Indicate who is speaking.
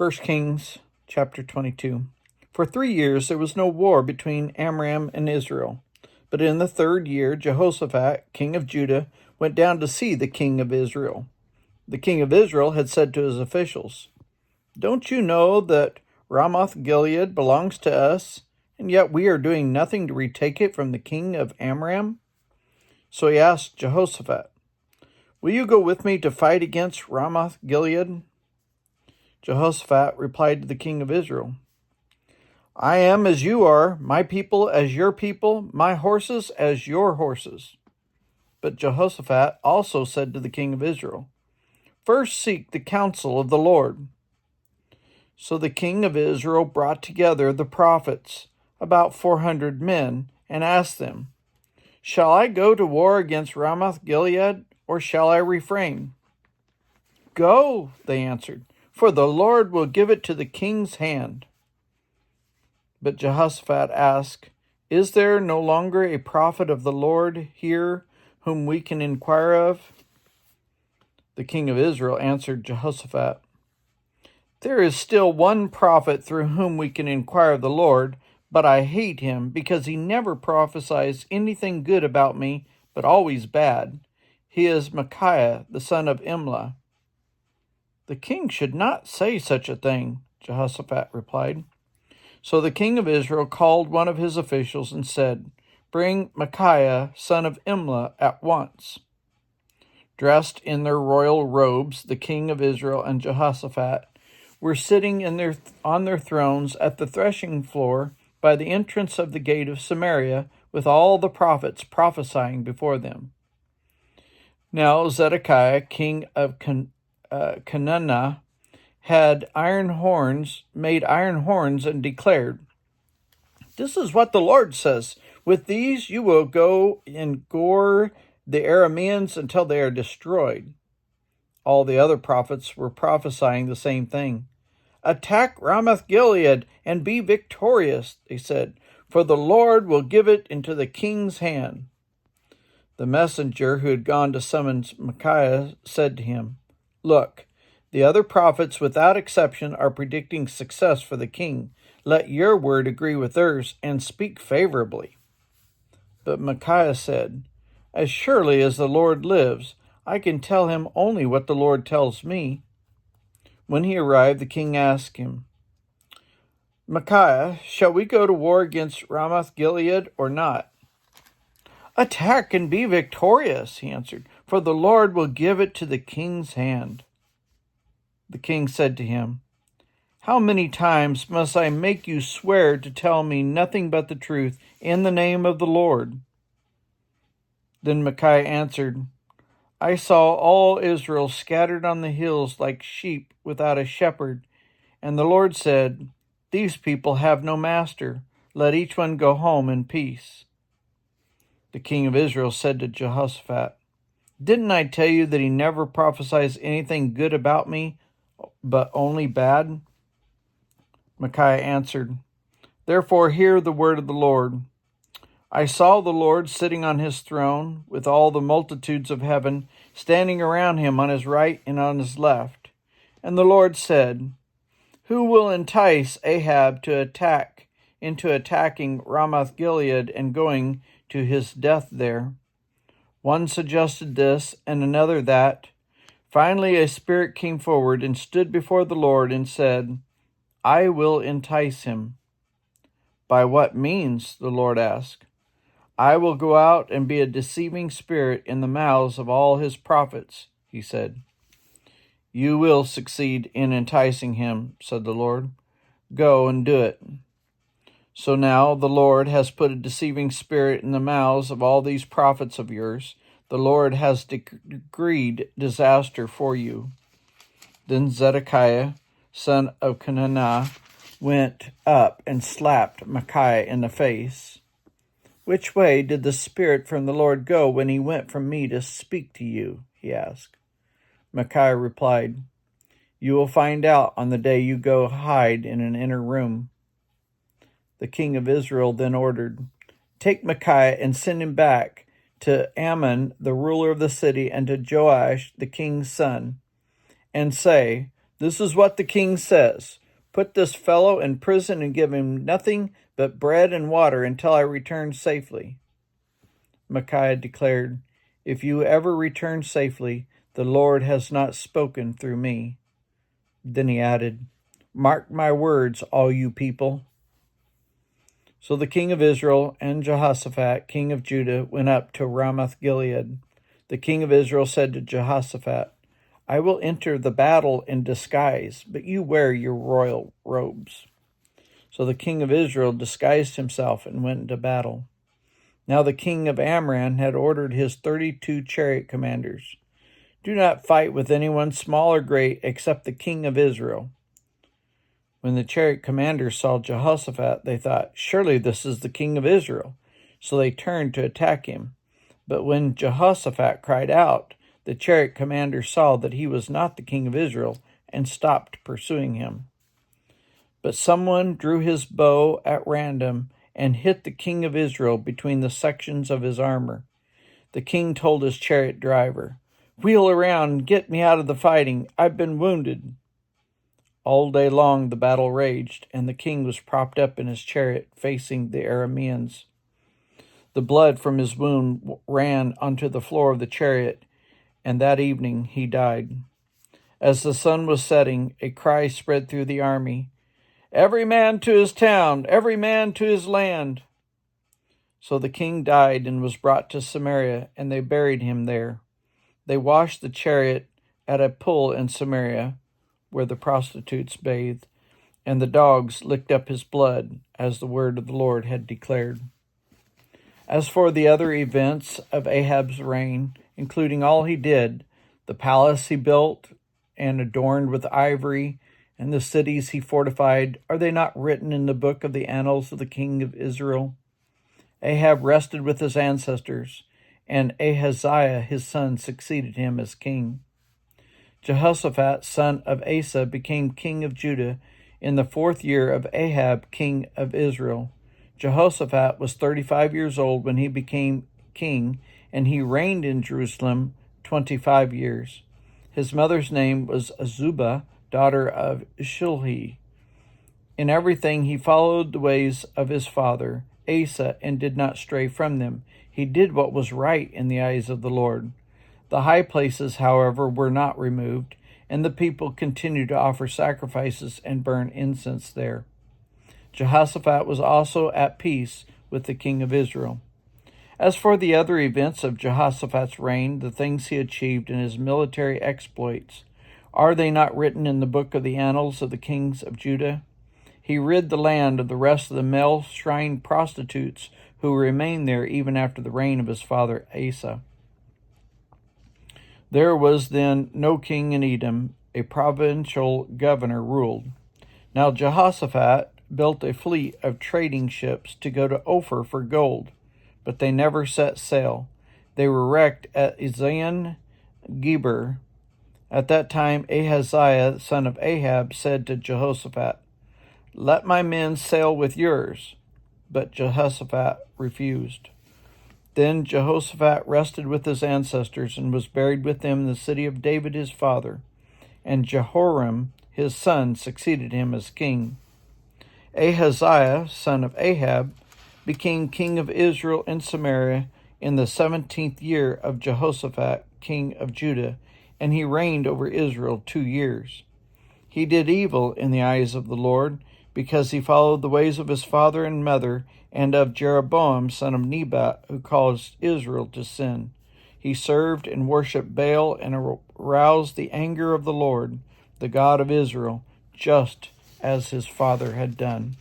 Speaker 1: 1 Kings chapter 22. For 3 years there was no war between Amram and Israel. But in the 3rd year, Jehoshaphat, king of Judah, went down to see the king of Israel. The king of Israel had said to his officials, "Don't you know that Ramoth-Gilead belongs to us, and yet we are doing nothing to retake it from the king of Amram?" So he asked Jehoshaphat, "Will you go with me to fight against Ramoth-Gilead?" Jehoshaphat replied to the king of Israel, "I am as you are, my people as your people, my horses as your horses." But Jehoshaphat also said to the king of Israel, "First seek the counsel of the Lord." So the king of Israel brought together the prophets, about 400 men, and asked them, "Shall I go to war against Ramoth-Gilead, or shall I refrain?" "Go," they answered, "for the Lord will give it to the king's hand." But Jehoshaphat asked, "Is there no longer a prophet of the Lord here whom we can inquire of?" The king of Israel answered Jehoshaphat, "There is still one prophet through whom we can inquire of the Lord, but I hate him because he never prophesies anything good about me, but always bad. He is Micaiah, the son of Imlah." "The king should not say such a thing," Jehoshaphat replied. So the king of Israel called one of his officials and said, "Bring Micaiah, son of Imlah, at once." Dressed in their royal robes, the king of Israel and Jehoshaphat were sitting on their thrones at the threshing floor by the entrance of the gate of Samaria, with all the prophets prophesying before them. Now Zedekiah, king of Canaan, made iron horns and declared, "This is what the Lord says. With these you will go and gore the Arameans until they are destroyed." All the other prophets were prophesying the same thing. "Attack Ramoth-Gilead and be victorious," they said, "for the Lord will give it into the king's hand." The messenger who had gone to summon Micaiah said to him, "Look, the other prophets without exception are predicting success for the king. Let your word agree with theirs and speak favorably." But Micaiah said, "As surely as the Lord lives, I can tell him only what the Lord tells me." When he arrived, the king asked him, "Micaiah, shall we go to war against Ramoth-Gilead or not?" "Attack and be victorious," he answered, "for the Lord will give it to the king's hand." The king said to him, "How many times must I make you swear to tell me nothing but the truth in the name of the Lord?" Then Micaiah answered, "I saw all Israel scattered on the hills like sheep without a shepherd, and the Lord said, 'These people have no master. Let each one go home in peace.'" The king of Israel said to Jehoshaphat, "Didn't I tell you that he never prophesies anything good about me, but only bad?" Micaiah answered, "Therefore hear the word of the Lord. I saw the Lord sitting on his throne, with all the multitudes of heaven standing around him on his right and on his left. And the Lord said, 'Who will entice Ahab into attacking Ramoth-Gilead and going to his death there?' One suggested this and another that. Finally, a spirit came forward and stood before the Lord and said, 'I will entice him.' 'By what means?' the Lord asked. 'I will go out and be a deceiving spirit in the mouths of all his prophets,' he said. 'You will succeed in enticing him,' said the Lord. 'Go and do it.' So now the Lord has put a deceiving spirit in the mouths of all these prophets of yours. The Lord has decreed disaster for you." Then Zedekiah, son of Canaan, went up and slapped Micaiah in the face. "Which way did the Spirit from the Lord go when he went from me to speak to you?" he asked. Micaiah replied, "You will find out on the day you go hide in an inner room." The king of Israel then ordered, "Take Micaiah and send him back to Amon, the ruler of the city, and to Joash, the king's son, and say, This is what the king says. Put this fellow in prison and give him nothing but bread and water until I return safely. Micaiah declared, If you ever return safely, the Lord has not spoken through me. Then he added, Mark my words, all you people. So the king of Israel and Jehoshaphat, king of Judah, went up to Ramoth-Gilead. The king of Israel said to Jehoshaphat, I will enter the battle in disguise, but you wear your royal robes. So the king of Israel disguised himself and went into battle. Now the king of Aram had ordered his 32 chariot commanders, Do not fight with anyone small or great except the king of Israel. When the chariot commanders saw Jehoshaphat, they thought, Surely this is the king of Israel. So they turned to attack him. But when Jehoshaphat cried out, the chariot commander saw that he was not the king of Israel and stopped pursuing him. But someone drew his bow at random and hit the king of Israel between the sections of his armor. The king told his chariot driver, Wheel around and get me out of the fighting. I've been wounded. All day long the battle raged, and the king was propped up in his chariot facing the Arameans. The blood from his wound ran onto the floor of the chariot, and that evening he died. As the sun was setting, a cry spread through the army, Every man to his town, every man to his land. So the king died and was brought to Samaria, and they buried him there. They washed the chariot at a pool in Samaria, where the prostitutes bathed, and the dogs licked up his blood, as the word of the Lord had declared. As for the other events of Ahab's reign, including all he did, the palace he built and adorned with ivory, and the cities he fortified, are they not written in the book of the annals of the king of Israel? Ahab rested with his ancestors, and Ahaziah his son succeeded him as king. Jehoshaphat, son of Asa, became king of Judah in the 4th year of Ahab, king of Israel. Jehoshaphat was 35 years old when he became king, and he reigned in Jerusalem 25 years. His mother's name was Azubah, daughter of Shilhi. In everything he followed the ways of his father, Asa, and did not stray from them. He did what was right in the eyes of the Lord. The high places, however, were not removed, and the people continued to offer sacrifices and burn incense there. Jehoshaphat was also at peace with the king of Israel. As for the other events of Jehoshaphat's reign, the things he achieved and his military exploits, are they not written in the book of the annals of the kings of Judah? He rid the land of the rest of the male shrine prostitutes who remained there even after the reign of his father Asa. There was then no king in Edom, a provincial governor ruled. Now Jehoshaphat built a fleet of trading ships to go to Ophir for gold, but they never set sail. They were wrecked at Ezion-Geber. At that time Ahaziah, son of Ahab, said to Jehoshaphat, Let my men sail with yours. But Jehoshaphat refused. Then Jehoshaphat rested with his ancestors and was buried with them in the city of David his father. And Jehoram his son succeeded him as king. Ahaziah, son of Ahab, became king of Israel in Samaria in the 17th year of Jehoshaphat, king of Judah, and he reigned over Israel 2 years. He did evil in the eyes of the Lord, because he followed the ways of his father and mother, and of Jeroboam, son of Nebat, who caused Israel to sin. He served and worshipped Baal and aroused the anger of the Lord, the God of Israel, just as his father had done.